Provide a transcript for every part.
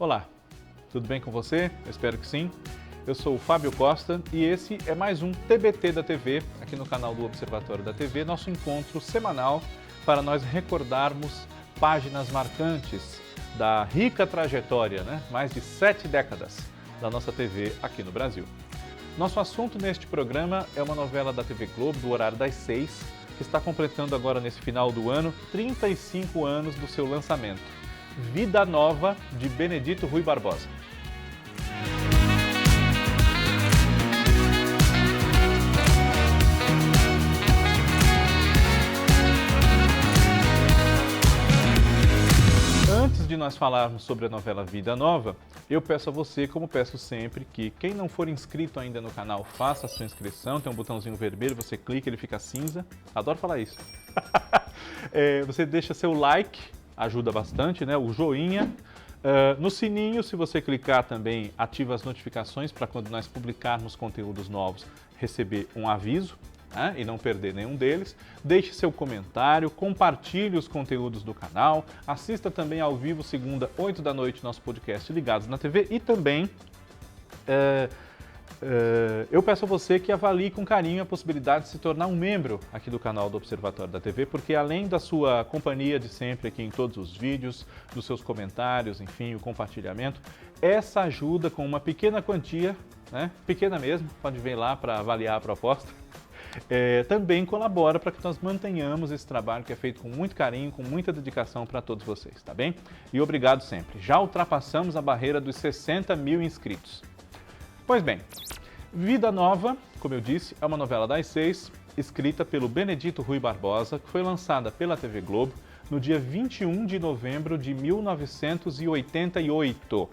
Olá, tudo bem com você? Eu espero que sim. Eu sou o Fábio Costa e esse é mais um TBT da TV, aqui no canal do Observatório da TV, nosso encontro semanal para nós recordarmos páginas marcantes da rica trajetória, mais de 7 décadas da nossa TV aqui no Brasil. Nosso assunto neste programa é uma novela da TV Globo, do horário das 6, que está completando agora nesse final do ano 35 anos do seu lançamento. Vida Nova, de Benedito Rui Barbosa. Antes de nós falarmos sobre a novela Vida Nova, eu peço a você, como peço sempre, que quem não for inscrito ainda no canal, faça a sua inscrição. Tem um botãozinho vermelho, você clica, ele fica cinza. Adoro falar isso. Você deixa seu like, ajuda bastante, o joinha. No sininho, se você clicar também, ativa as notificações para quando nós publicarmos conteúdos novos, receber um aviso. E não perder nenhum deles. Deixe seu comentário, compartilhe os conteúdos do canal, assista também ao vivo, segunda, 8 da noite, nosso podcast Ligados na TV e também eu peço a você que avalie com carinho a possibilidade de se tornar um membro aqui do canal do Observatório da TV, porque além da sua companhia de sempre aqui em todos os vídeos, dos seus comentários, enfim, o compartilhamento, essa ajuda com uma pequena quantia, pequena mesmo, pode vir lá para avaliar a proposta, também colabora para que nós mantenhamos esse trabalho que é feito com muito carinho, com muita dedicação para todos vocês, tá bem? E obrigado sempre. Já ultrapassamos a barreira dos 60 mil inscritos. Pois bem, Vida Nova, como eu disse, é uma novela das 6, escrita pelo Benedito Rui Barbosa, que foi lançada pela TV Globo no dia 21 de novembro de 1988.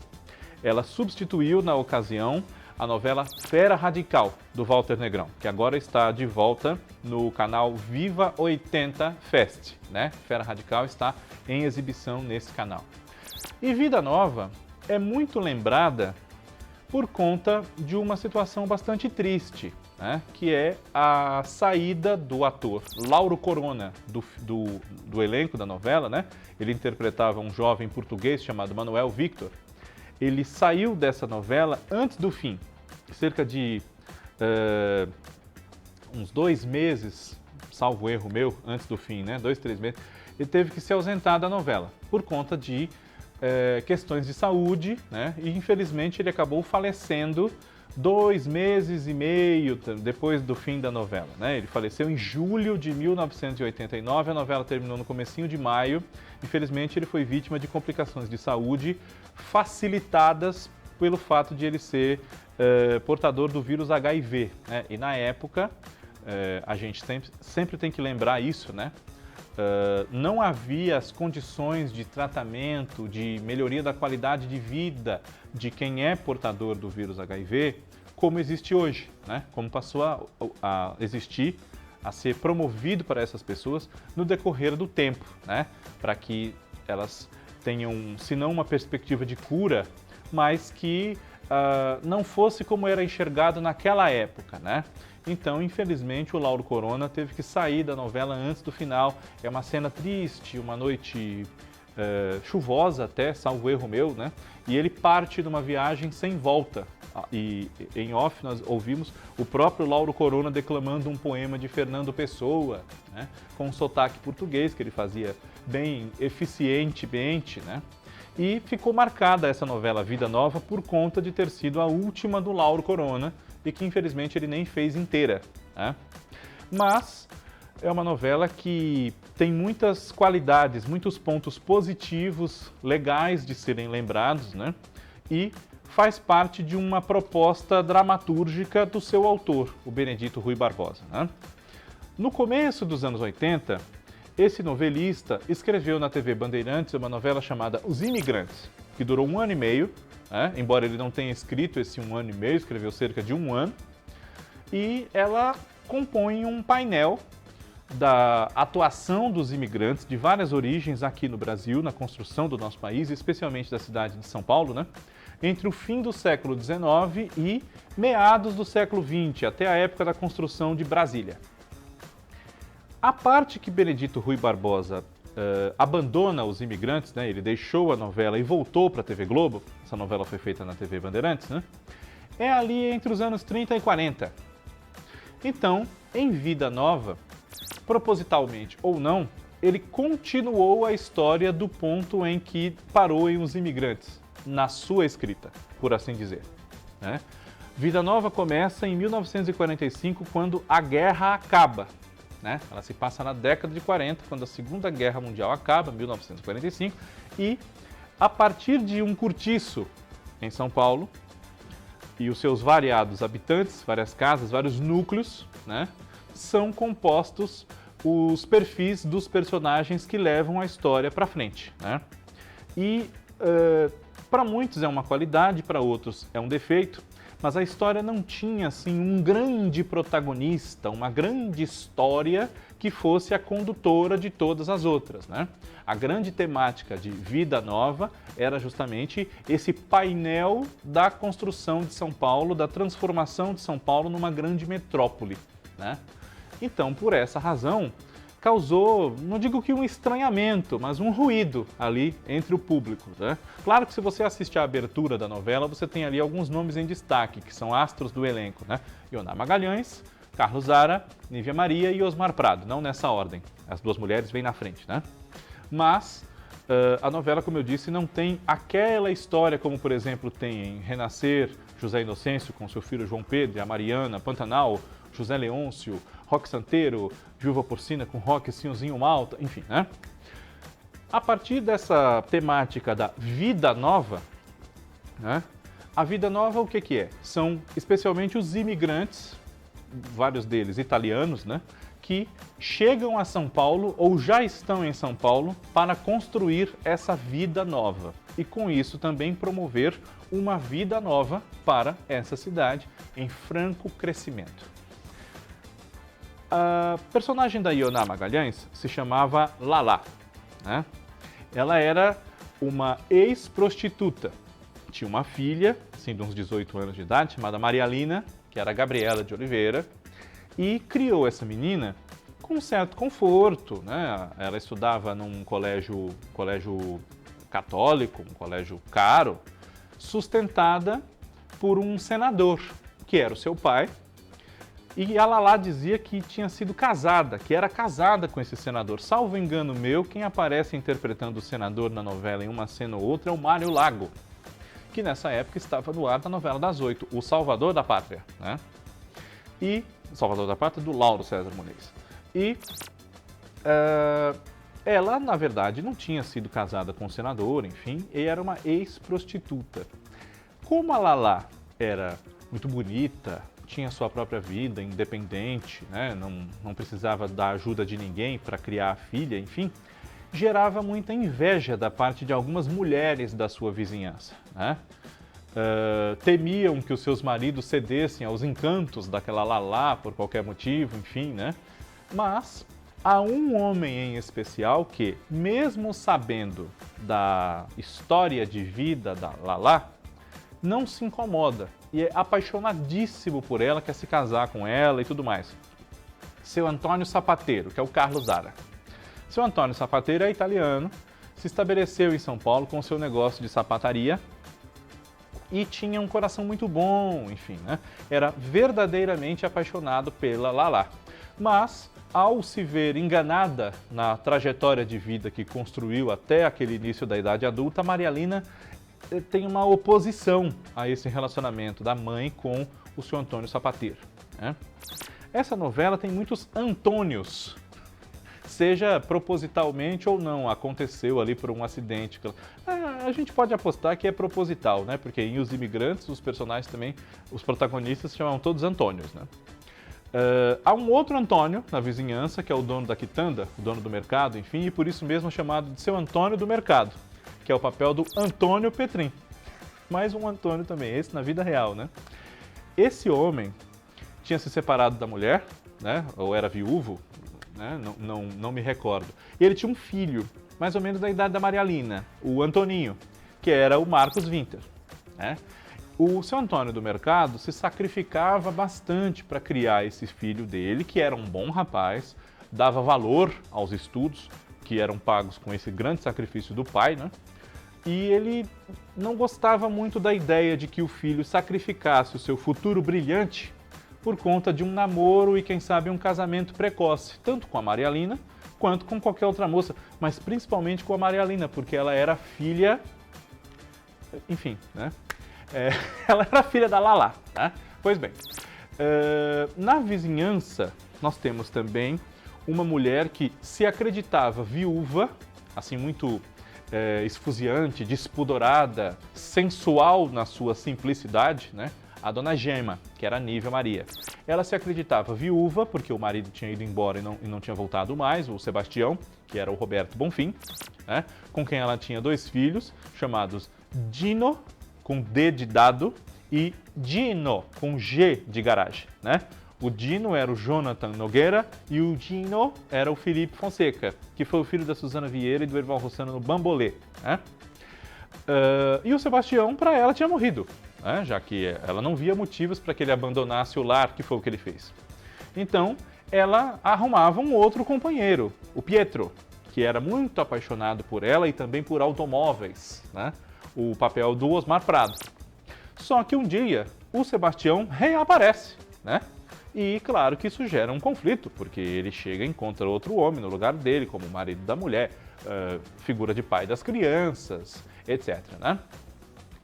Ela substituiu, na ocasião, a novela Fera Radical, do Walter Negrão, que agora está de volta no canal Viva 80 Fest, Fera Radical está em exibição nesse canal. E Vida Nova é muito lembrada por conta de uma situação bastante triste, que é a saída do ator Lauro Corona, do elenco da novela, Ele interpretava um jovem português chamado Manuel Victor. Ele saiu dessa novela antes do fim, cerca de uns 2 meses, salvo erro meu, antes do fim, 2, 3 meses, ele teve que se ausentar da novela por conta de questões de saúde, e infelizmente ele acabou falecendo 2 meses e meio depois do fim da novela. Ele faleceu em julho de 1989, a novela terminou no comecinho de maio. Infelizmente ele foi vítima de complicações de saúde facilitadas pelo fato de ele ser portador do vírus HIV. E na época, a gente sempre tem que lembrar isso, não havia as condições de tratamento, de melhoria da qualidade de vida de quem é portador do vírus HIV, como existe hoje, como passou a existir, a ser promovido para essas pessoas no decorrer do tempo, para que elas tenham, se não uma perspectiva de cura, mas que não fosse como era enxergado naquela época, Então, infelizmente, o Lauro Corona teve que sair da novela antes do final. É uma cena triste, uma noite chuvosa até, salvo erro meu, E ele parte de uma viagem sem volta. E em off nós ouvimos o próprio Lauro Corona declamando um poema de Fernando Pessoa, com um sotaque português que ele fazia bem eficientemente, E ficou marcada essa novela Vida Nova por conta de ter sido a última do Lauro Corona e que infelizmente ele nem fez inteira. Mas é uma novela que tem muitas qualidades, muitos pontos positivos, legais de serem lembrados, E faz parte de uma proposta dramatúrgica do seu autor, o Benedito Rui Barbosa. No começo dos anos 80, esse novelista escreveu na TV Bandeirantes uma novela chamada Os Imigrantes, que durou 1 ano e meio, embora ele não tenha escrito esse 1 ano e meio, escreveu cerca de 1 ano, e ela compõe um painel da atuação dos imigrantes de várias origens aqui no Brasil, na construção do nosso país, especialmente da cidade de São Paulo, entre o fim do século XIX e meados do século XX, até a época da construção de Brasília. A parte que Benedito Rui Barbosa abandona os imigrantes, né? Ele deixou a novela e voltou para a TV Globo. Essa novela foi feita na TV Bandeirantes, né? É ali entre os anos 30 e 40. Então, em Vida Nova, propositalmente ou não, ele continuou a história do ponto em que parou em Os Imigrantes, na sua escrita, por assim dizer, né? Vida Nova começa em 1945, quando a guerra acaba, né? Ela se passa na década de 40, quando a Segunda Guerra Mundial acaba, 1945, e a partir de um cortiço em São Paulo e os seus variados habitantes, várias casas, vários núcleos, né, são compostos os perfis dos personagens que levam a história para frente, né? E para muitos é uma qualidade, para outros é um defeito, mas a história não tinha assim um grande protagonista, uma grande história que fosse a condutora de todas as outras, né? A grande temática de Vida Nova era justamente esse painel da construção de São Paulo, da transformação de São Paulo numa grande metrópole, né? Então, por essa razão, causou, não digo que um estranhamento, mas um ruído ali entre o público, né? Claro que se você assiste a abertura da novela, você tem ali alguns nomes em destaque, que são astros do elenco, né? Ioná Magalhães, Carlos Zara, Nívia Maria e Osmar Prado, não nessa ordem. As duas mulheres vêm na frente, né? Mas a novela, como eu disse, não tem aquela história como, por exemplo, tem em Renascer, José Inocêncio com seu filho João Pedro, a Mariana, Pantanal, José Leôncio, Roque Santeiro, Viúva Porcina com Roque, Sinhozinho Malta, enfim, né? A partir dessa temática da Vida Nova, né? A Vida Nova o que é? São especialmente os imigrantes, vários deles italianos, né? Que chegam a São Paulo ou já estão em São Paulo para construir essa vida nova e com isso também promover uma vida nova para essa cidade em franco crescimento. A personagem da Ioná Magalhães se chamava Lala, né? Ela era uma ex-prostituta, tinha uma filha, assim, de uns 18 anos de idade, chamada Maria Lina, que era a Gabriela de Oliveira, e criou essa menina com um certo conforto, né? Ela estudava num colégio católico, um colégio caro, sustentada por um senador, que era o seu pai, e a Lala dizia que tinha sido casada, que era casada com esse senador. Salvo engano meu, quem aparece interpretando o senador na novela em uma cena ou outra é o Mário Lago, que nessa época estava no ar da novela das 8, O Salvador da Pátria, né? E Salvador da Pátria do Lauro César Muniz. E ela, na verdade, não tinha sido casada com o senador, enfim, e era uma ex-prostituta. Como a Lala era muito bonita, tinha sua própria vida, independente, né? Não precisava da ajuda de ninguém para criar a filha, enfim, gerava muita inveja da parte de algumas mulheres da sua vizinhança, né? Temiam que os seus maridos cedessem aos encantos daquela Lala por qualquer motivo, enfim, né? Mas há um homem em especial que, mesmo sabendo da história de vida da Lala, não se incomoda e é apaixonadíssimo por ela, quer se casar com ela e tudo mais. Seu Antônio Sapateiro, que é o Carlos Zara. Seu Antônio Sapateiro é italiano, se estabeleceu em São Paulo com seu negócio de sapataria e tinha um coração muito bom, enfim, né? Era verdadeiramente apaixonado pela Lala. Mas, ao se ver enganada na trajetória de vida que construiu até aquele início da idade adulta, Maria Lina tem uma oposição a esse relacionamento da mãe com o seu Antônio Sapateiro, né? Essa novela tem muitos Antônios, seja propositalmente ou não, aconteceu ali por um acidente. A gente pode apostar que é proposital, né? Porque em Os Imigrantes, os personagens também, os protagonistas se chamavam todos Antônios, né? Há um outro Antônio na vizinhança, que é o dono da quitanda, o dono do mercado, enfim, e por isso mesmo chamado de Seu Antônio do Mercado, que é o papel do Antônio Petrin. Mais um Antônio também, esse na vida real, né? Esse homem tinha se separado da mulher, né? Ou era viúvo, né? Não me recordo. E ele tinha um filho, mais ou menos da idade da Maria Lina, o Antoninho, que era o Marcos Winter, né? O seu Antônio do Mercado se sacrificava bastante para criar esse filho dele, que era um bom rapaz, dava valor aos estudos, que eram pagos com esse grande sacrifício do pai, né? E ele não gostava muito da ideia de que o filho sacrificasse o seu futuro brilhante por conta de um namoro e, quem sabe, um casamento precoce, tanto com a Maria Lina quanto com qualquer outra moça, mas principalmente com a Maria Lina, porque ela era filha... Enfim, né? Ela era filha da Lala, né? Pois bem, na vizinhança nós temos também uma mulher que se acreditava viúva, assim, muito esfuziante, despudorada, sensual na sua simplicidade, né? A dona Gema, que era a Nívia Maria. Ela se acreditava viúva, porque o marido tinha ido embora e não tinha voltado mais, o Sebastião, que era o Roberto Bonfim, né? Com quem ela tinha 2 filhos, chamados Dino, com D de dado, e Dino, com G de garagem, né? O Dino era o Jonathan Nogueira e o Dino era o Felipe Fonseca, que foi o filho da Suzana Vieira e do Erval Rossano no Bambolê, né? E o Sebastião, para ela, tinha morrido, né? Já que ela não via motivos para que ele abandonasse o lar, que foi o que ele fez. Então, ela arrumava um outro companheiro, o Pietro, que era muito apaixonado por ela e também por automóveis, né? O papel do Osmar Prado. Só que um dia, o Sebastião reaparece, né? E claro que isso gera um conflito, porque ele chega e encontra outro homem no lugar dele, como marido da mulher, figura de pai das crianças, etc, né?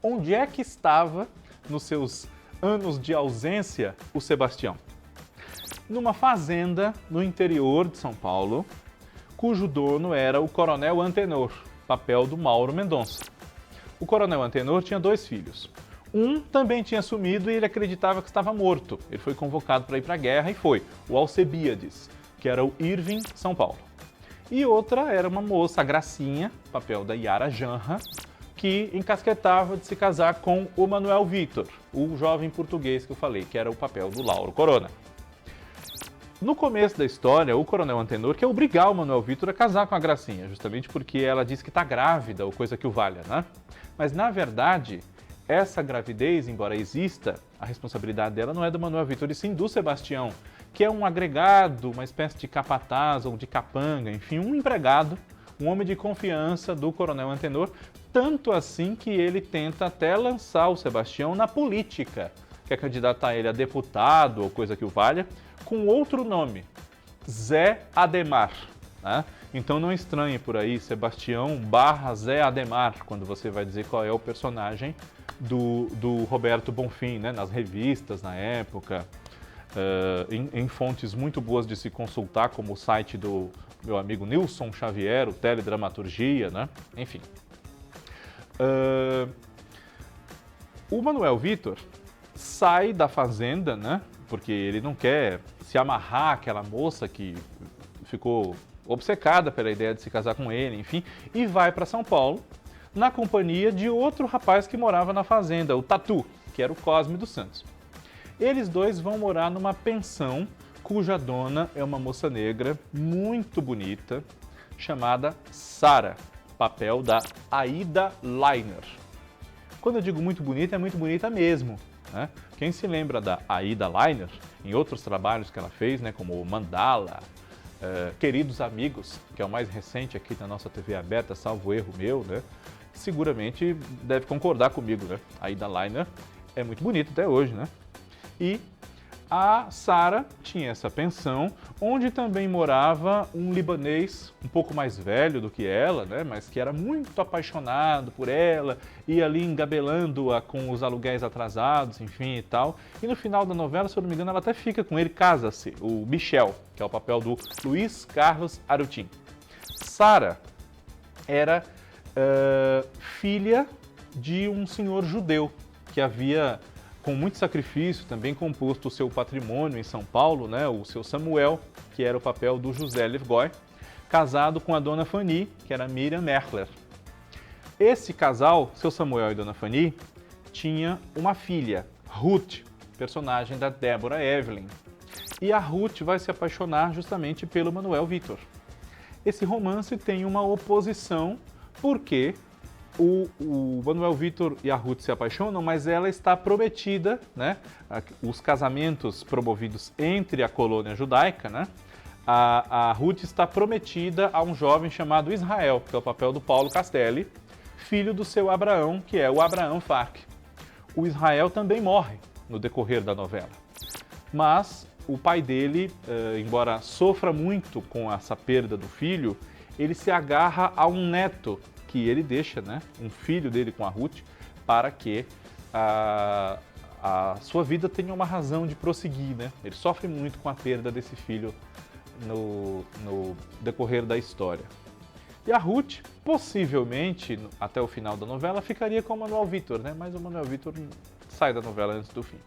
Onde é que estava, nos seus anos de ausência, o Sebastião? Numa fazenda no interior de São Paulo, cujo dono era o Coronel Antenor, papel do Mauro Mendonça. O Coronel Antenor tinha 2 filhos. Um também tinha sumido e ele acreditava que estava morto. Ele foi convocado para ir para a guerra e foi, o Alcebiades, que era o Irving São Paulo. E outra era uma moça, a Gracinha, papel da Yara Janra, que encasquetava de se casar com o Manuel Vitor, o jovem português que eu falei, que era o papel do Lauro Corona. No começo da história, o Coronel Antenor quer obrigar o Manuel Vitor a casar com a Gracinha, justamente porque ela diz que está grávida, ou coisa que o valha, né? Mas, na verdade, essa gravidez, embora exista, a responsabilidade dela não é do Manuel Vitor, e sim do Sebastião, que é um agregado, uma espécie de capataz ou de capanga, enfim, um empregado, um homem de confiança do Coronel Antenor, tanto assim que ele tenta até lançar o Sebastião na política, quer candidatar ele a deputado ou coisa que o valha, com outro nome, Zé Ademar, né? Então não estranhe por aí Sebastião / Zé Ademar, quando você vai dizer qual é o personagem do Roberto Bonfim, né? Nas revistas, na época, em fontes muito boas de se consultar, como o site do meu amigo Nilson Xavier, o Teledramaturgia, né? Enfim. O Manuel Vitor sai da fazenda, né? Porque ele não quer se amarrar àquela moça que ficou obcecada pela ideia de se casar com ele, enfim, e vai para São Paulo na companhia de outro rapaz que morava na fazenda, o Tatu, que era o Cosme dos Santos. Eles 2 vão morar numa pensão cuja dona é uma moça negra muito bonita, chamada Sara, papel da Aida Leiner. Quando eu digo muito bonita, é muito bonita mesmo, né? Quem se lembra da Aida Leiner, em outros trabalhos que ela fez, né, como Mandala, Queridos Amigos, que é o mais recente aqui na nossa TV aberta, salvo erro meu, né? Seguramente deve concordar comigo, né? A Aida Leiner é muito bonita até hoje, né? E a Sara tinha essa pensão, onde também morava um libanês um pouco mais velho do que ela, né, mas que era muito apaixonado por ela, ia ali engabelando-a com os aluguéis atrasados, enfim e tal. E no final da novela, se eu não me engano, ela até fica com ele, casa-se, o Michel, que é o papel do Luiz Carlos Arutin. Sara era filha de um senhor judeu que havia, com muito sacrifício, também composto o seu patrimônio em São Paulo, né, o seu Samuel, que era o papel do José Levgoy, casado com a dona Fanny, que era Miriam Merkler. Esse casal, seu Samuel e dona Fanny, tinha uma filha, Ruth, personagem da Débora Evelyn. E a Ruth vai se apaixonar justamente pelo Manuel Vitor. Esse romance tem uma oposição, porque o Manuel Vitor e a Ruth se apaixonam, mas ela está prometida, né? Os casamentos promovidos entre a colônia judaica, né? a Ruth está prometida a um jovem chamado Israel, que é o papel do Paulo Castelli, filho do seu Abraão, que é o Abraão Farc. O Israel também morre no decorrer da novela, mas o pai dele, embora sofra muito com essa perda do filho, ele se agarra a um neto que ele deixa, né, um filho dele com a Ruth, para que a sua vida tenha uma razão de prosseguir, né? Ele sofre muito com a perda desse filho no decorrer da história. E a Ruth, possivelmente, até o final da novela, ficaria com o Manuel Vítor, né? Mas o Manuel Vítor sai da novela antes do fim.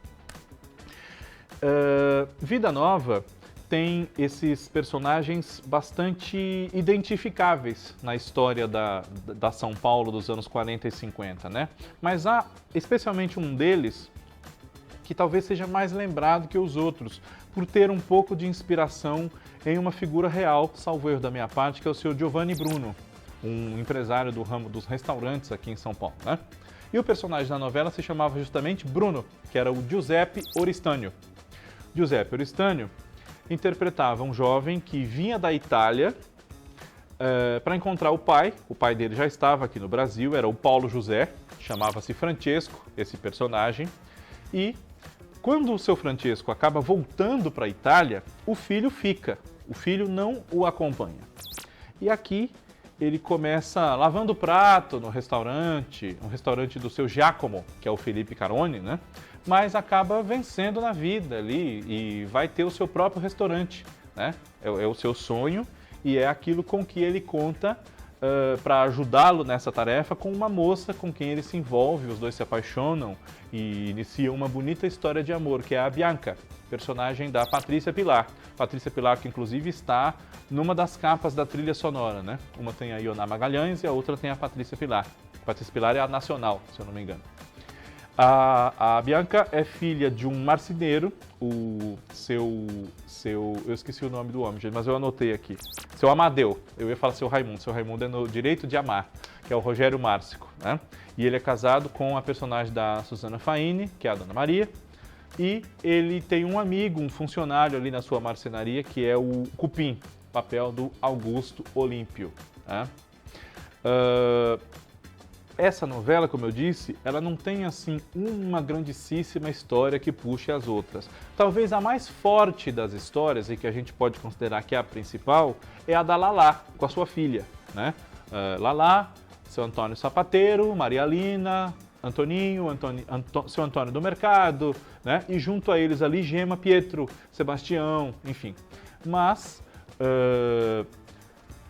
Vida Nova tem esses personagens bastante identificáveis na história da São Paulo dos anos 40 e 50, né? Mas há especialmente um deles que talvez seja mais lembrado que os outros, por ter um pouco de inspiração em uma figura real, salvo erro da minha parte, que é o senhor Giovanni Bruno, um empresário do ramo dos restaurantes aqui em São Paulo, né? E o personagem da novela se chamava justamente Bruno, que era o Giuseppe Oristânio. Giuseppe Oristânio interpretava um jovem que vinha da Itália para encontrar o pai dele já estava aqui no Brasil, era o Paulo José, chamava-se Francesco, esse personagem, e quando o seu Francesco acaba voltando para a Itália, o filho fica, o filho não o acompanha. E aqui ele começa lavando prato no restaurante, um restaurante do seu Giacomo, que é o Felipe Caroni, né? Mas acaba vencendo na vida ali e vai ter o seu próprio restaurante, né? É o seu sonho e é aquilo com que ele conta para ajudá-lo nessa tarefa com uma moça com quem ele se envolve, os dois se apaixonam e iniciam uma bonita história de amor, que é a Bianca, personagem da Patrícia Pilar. Patrícia Pilar, que inclusive está numa das capas da trilha sonora, né? Uma tem a Ioná Magalhães e a outra tem a Patrícia Pilar. A Patrícia Pilar é a nacional, se eu não me engano. A Bianca é filha de um marceneiro, eu esqueci o nome do homem, gente, mas eu anotei aqui. Seu Amadeu, eu ia falar seu Raimundo é no Direito de Amar, que é o Rogério Márcico, né? E ele é casado com a personagem da Susana Faini, que é a Dona Maria, e ele tem um amigo, um funcionário ali na sua marcenaria, que é o Cupim, papel do Augusto Olímpio, né? Essa novela, como eu disse, ela não tem assim uma grandíssima história que puxe as outras. Talvez a mais forte das histórias, e que a gente pode considerar que é a principal, é a da Lalá, com a sua filha, né? Lalá, seu Antônio Sapateiro, Maria Lina, Antoninho, seu Antônio do Mercado, né? E junto a eles ali Gema, Pietro, Sebastião, enfim. Mas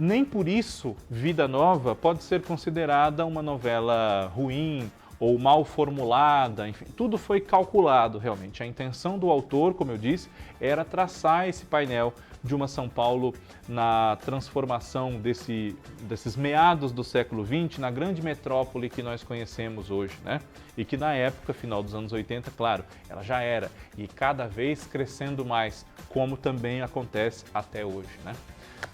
nem por isso Vida Nova pode ser considerada uma novela ruim ou mal formulada, enfim, tudo foi calculado realmente. A intenção do autor, como eu disse, era traçar esse painel de uma São Paulo na transformação desses meados do século XX na grande metrópole que nós conhecemos hoje, né? E que na época, final dos anos 80, claro, ela já era, e cada vez crescendo mais, como também acontece até hoje, né?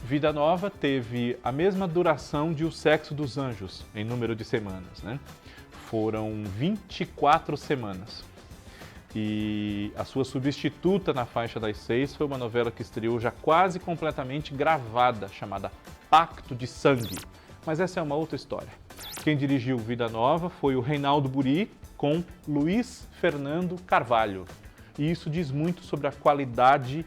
Vida Nova teve a mesma duração de O Sexo dos Anjos, em número de semanas, né? Foram 24 semanas. E a sua substituta na faixa das 6 foi uma novela que estreou já quase completamente gravada, chamada Pacto de Sangue. Mas essa é uma outra história. Quem dirigiu Vida Nova foi o Reinaldo Buri com Luiz Fernando Carvalho. E isso diz muito sobre a qualidade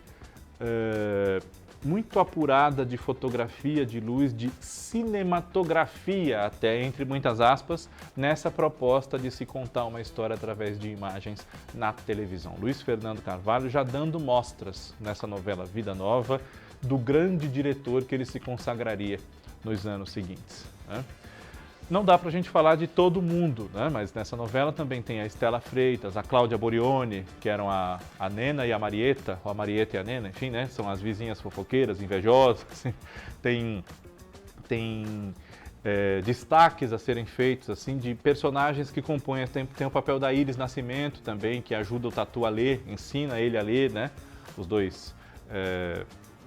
muito apurada de fotografia, de luz, de cinematografia, até entre muitas aspas, nessa proposta de se contar uma história através de imagens na televisão. Luiz Fernando Carvalho já dando mostras nessa novela Vida Nova do grande diretor que ele se consagraria nos anos seguintes, né? Não dá pra gente falar de todo mundo, né? Mas nessa novela também tem a Estela Freitas, a Cláudia Borione, que eram a Nena e a Marieta, ou a Marieta e a Nena, enfim, né? São as vizinhas fofoqueiras, invejosas. Tem destaques a serem feitos, assim, de personagens que compõem. Tem o papel da Iris Nascimento também, que ajuda o Tatu a ler, ensina ele a ler, né? Os dois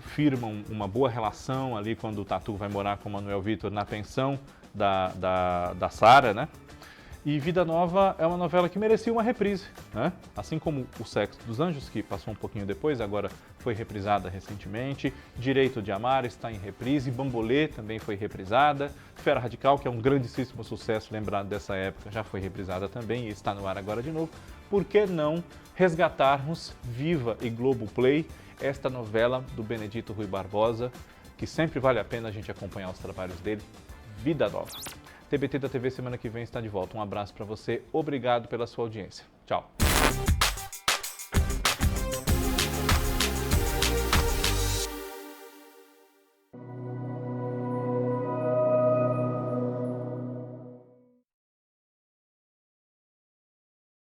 firmam uma boa relação ali quando o Tatu vai morar com o Manuel Vítor na pensão da Sara, né? E Vida Nova é uma novela que merecia uma reprise, né? Assim como O Sexo dos Anjos, que passou um pouquinho depois, agora foi reprisada recentemente. Direito de Amar está em reprise, Bambolê também foi reprisada. Fera Radical, que é um grandíssimo sucesso, lembrado dessa época, já foi reprisada também e está no ar agora de novo. Por que não resgatarmos Viva e Globoplay esta novela do Benedito Rui Barbosa, que sempre vale a pena a gente acompanhar os trabalhos dele, Vida Nova. TBT da TV semana que vem está de volta. Um abraço para você, obrigado pela sua audiência. Tchau.